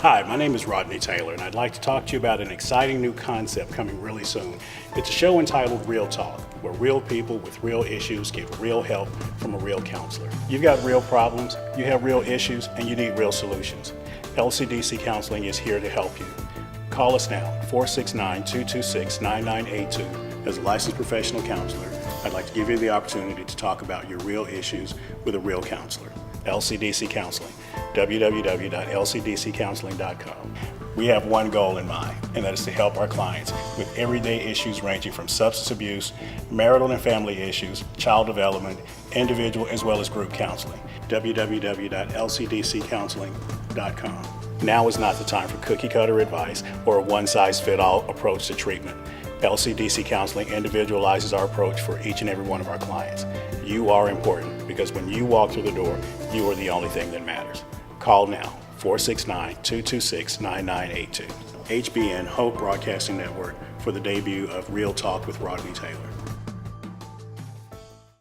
Hi, my name is Rodney Taylor, and I'd like to talk to you about an exciting new concept coming really soon. It's a show entitled Real Talk, where real people with real issues get real help from a real counselor. You've got real problems, you have real issues, and you need real solutions. LCDC Counseling is here to help you. Call us now, 469-226-9982. As a licensed professional counselor, I'd like to give you the opportunity to talk about your real issues with a real counselor. LCDC Counseling, www.lcdccounseling.com. We have one goal in mind, and that is to help our clients with everyday issues ranging from substance abuse, marital and family issues, child development, individual as well as group counseling. www.lcdccounseling.com. Now is not the time for cookie cutter advice or a one-size-fits-all approach to treatment. LCDC Counseling individualizes our approach for each and every one of our clients. You are important because when you walk through the door, you are the only thing that matters. Call now, 469-226-9982. HBN Hope Broadcasting Network for the debut of Real Talk with Rodney Taylor.